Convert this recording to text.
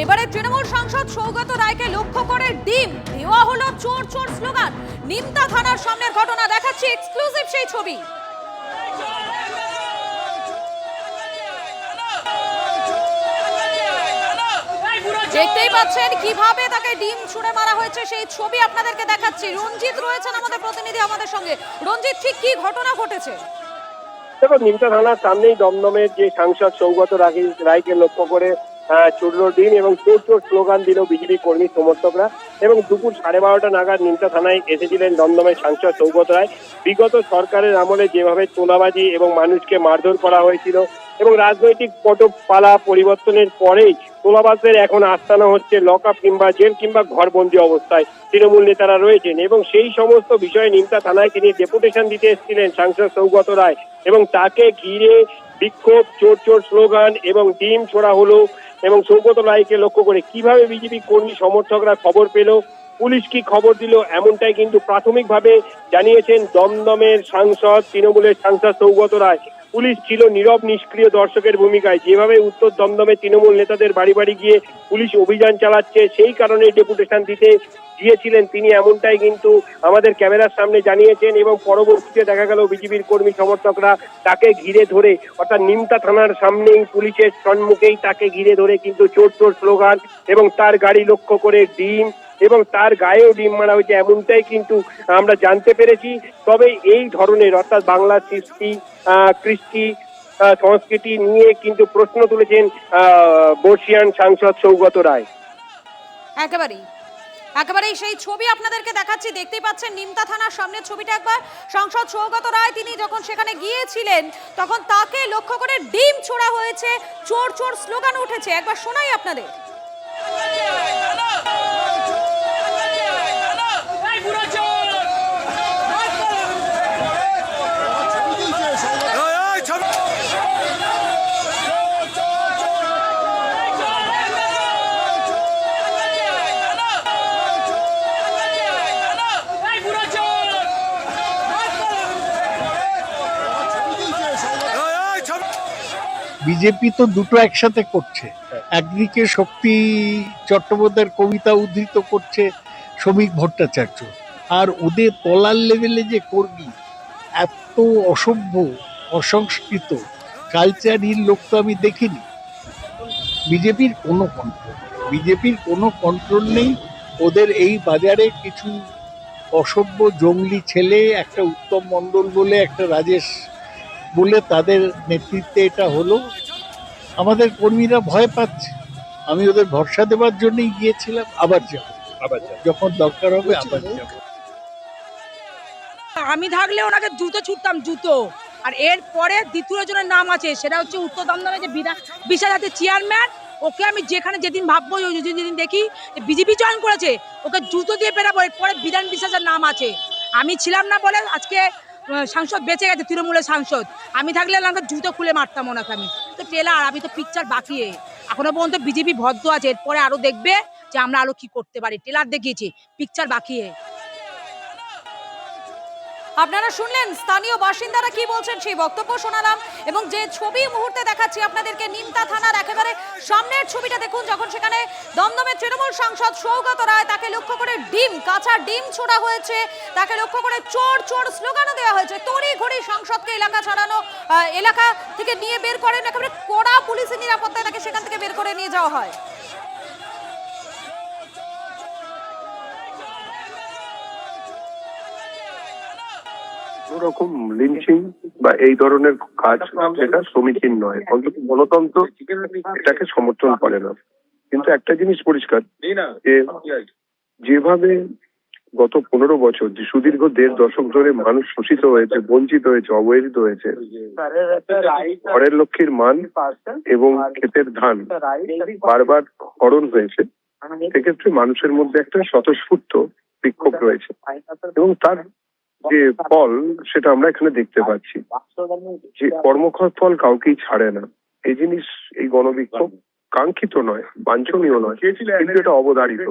এবারে তৃণমূল সাংসদ সৌগত রায়কে লক্ষ্য করে ডিম দেওয়া হলো চোর চোর স্লোগান। নিমতা থানার সামনের ঘটনা দেখাচ্ছি এক্সক্লুসিভ সেই ছবি। দেখতেই পাচ্ছেন কিভাবে তাকে ডিম ছুঁড়ে মারা হয়েছে, সেই ছবি আপনাদেরকে দেখাচ্ছি। রঞ্জিত রয়েছেন আমাদের প্রতিনিধি আমাদের সঙ্গে। রঞ্জিত, ঠিক কি ঘটনা ঘটেছে? দেখো, নিমতা থানার সামনেই দমদমের যে সাংসদ সৌগত রায়কে লক্ষ্য করে ছুড়ল ডিম এবং চোর চোর স্লোগান দিল বিজেপি কর্মী সমর্থকরা। এবং দুপুর 12:30 নাগাদ নিমতা থানায় এসেছিলেন দমদমের সাংসদ সৌগত রায়। বিগত সরকারের আমলে যেভাবে তোলাবাজি এবং মানুষকে মারধর করা হয়েছিল এবং রাজনৈতিক পটপালা পরিবর্তনের পরেই তোলাবাজদের এখন আস্তানা হচ্ছে লক আপ কিংবা জেল কিংবা ঘরবন্দি অবস্থায় তৃণমূল নেতারা রয়েছেন। এবং সেই সমস্ত বিষয়ে নিমতা থানায় তিনি ডেপুটেশন দিতে এসেছিলেন সাংসদ সৌগত রায়, এবং তাকে ঘিরে বিক্ষোভ, চোর চোর স্লোগান এবং ডিম ছোড়া হলো। এবং সৌগত রায়কে লক্ষ্য করে কিভাবে বিজেপি কর্মী সমর্থকরা খবর পেল, পুলিশ কি খবর দিল, এমনটাই কিন্তু প্রাথমিকভাবে জানিয়েছেন দমদমের সাংসদ, তৃণমূলের সাংসদ সৌগত রায়। পুলিশ ছিল নীরব নিষ্ক্রিয় দর্শকের ভূমিকায়। যেভাবে উত্তর দমদমে তৃণমূল নেতাদের বাড়ি বাড়ি গিয়ে পুলিশ অভিযান চালাচ্ছে, সেই কারণে ডেপুটেশন দিতে গিয়েছিলেন তিনি, এমনটাই কিন্তু আমাদের ক্যামেরার সামনে জানিয়েছেন। এবং পরবর্তীতে দেখা গেল বিজেপির কর্মী সমর্থকরা তাকে ঘিরে ধরে, অর্থাৎ নিমতা থানার সামনেই পুলিশের সম্মুখেই তাকে ঘিরে ধরে কিন্তু চোর চোর স্লোগান এবং তার গাড়ি লক্ষ্য করে ডিম এবং তার গায়েও ডিম মারা হয়েছে, এমনটাই কিন্তু আমরা জানতে পেরেছি। তবে এই ধরনের, অর্থাৎ বাংলার কৃষ্টি সংস্কৃতি নিয়ে কিন্তু প্রশ্ন তুলেছেন বর্ষিয়ান সাংসদ সৌগত রায়। একেবারেই সেই ছবি আপনাদেরকে দেখাচ্ছি। দেখতেই পাচ্ছেন নিমতা থানার সামনের ছবিটা একবার। সাংসদ সৌগত রায় তিনি যখন সেখানে গিয়েছিলেন তখন তাকে লক্ষ্য করে ডিম ছোড়া হয়েছে, চোর চোর স্লোগান উঠেছে। একবার শোনাই আপনাদের। বিজেপি তো দুটো একসাথে করছে। একদিকে শক্তি চট্টোপাধ্যায়ের কবিতা উদ্ধৃত করছে শ্রমিক ভট্টাচার্য, আর ওদের তলার লেভেলে যে কর্মী, এত অসভ্য, অসংস্কৃত, কালচারহীন লোক তো আমি দেখিনি। বিজেপির কোনো কন্ট্রোল নেই। ওদের এই বাজারে কিছু অসভ্য জঙ্গলি ছেলে, একটা উত্তম মণ্ডল বলে, একটা রাজেশ বলে, তাদের নেতৃত্বে এটা হলো। আমাদের কর্মীরা ভয় পাচ্ছে। আমি ওদের ভরসা দেওয়ার জন্যই গিয়েছিলাম। আবার যাব, যখন দরকার হবে আবার যাব। আমি থাকলে ওনাকে জুতো ছুটতাম, জুতো। আর এর পরে দ্বিতীয় জনের নাম আছে, সেটা হচ্ছে উত্তর দমদমে যে বিশাল হাতের চেয়ারম্যান। ওকে আমি যেখানে যেদিন ভাববো, যেদিন দেখি বিজেপি জয়েন করেছে, ওকে জুতো দিয়ে পেরাবো। এরপরে বিধান বিশ্বাসের নাম আছে। আমি ছিলাম না বলে আজকে সাংসদ বেঁচে গেছে, তৃণমূলের সাংসদ। আমি থাকলে আমাকে জুতো খুলে মারতাম ওনাকে। আমি তো টেলার, আমি তো পিকচার বাকি। এখনো পর্যন্ত বিজেপি ভদ্র আছে, এরপরে আরো দেখবে যে আমরা আরো কি করতে পারি। টেলার দেখিয়েছি, পিকচার বাকি। আপনারা শুনলেন স্থানীয় বাসিন্দারা কি বলছেন, সেই বক্তব্য শোনালাম। এবং যে ছবি মুহূর্তে দেখাচ্ছি আপনাদেরকে, নিমতা থানার একেবারে সামনের ছবিটা দেখুন, যখন সেখানে দমদমের তৃণমূল সাংসদ সৌগত রায়, তাকে লক্ষ্য করে কাঁচা ডিম ছোড়া হয়েছে, তাকে লক্ষ্য করে চোর চোর স্লোগানও দেওয়া হয়েছে। তড়ি ঘড়ি সাংসদকে এলাকা থেকে নিয়ে বের করেন, একেবারে কড়া পুলিশের নিরাপত্তায় তাকে সেখান থেকে বের করে নিয়ে যাওয়া হয়। রকম লিঞ্চিং বা এই ধরনের কাজ এটা সমীচীন নয়, অন্তত গণতন্ত্র এটাকে সমর্থন করে না। কিন্তু একটা জিনিস পরিষ্কার, যেভাবে গত 15 বছর, যে সুদীর্ঘ 1.5 দশক ধরে মানুষ শোষিত হয়েছে, বঞ্চিত হয়েছে, অবহেলিত হয়েছে, ঘরের লক্ষ্মীর মান এবং ক্ষেতের ধান বারবার হরণ হয়েছে, সেক্ষেত্রে মানুষের মধ্যে একটা স্বতঃস্ফূর্ত বিক্ষোভ রয়েছে এবং তার যে ফল সেটা আমরা এখানে দেখতে পাচ্ছি। যে কর্মক্ষর ফল কাউকেই ছাড়ে না, এই জিনিস, এই গণবিক্ষোভ কাঙ্ক্ষিত নয়, বাঞ্ছনীয় নয়, কিন্তু এটা অবধারিত।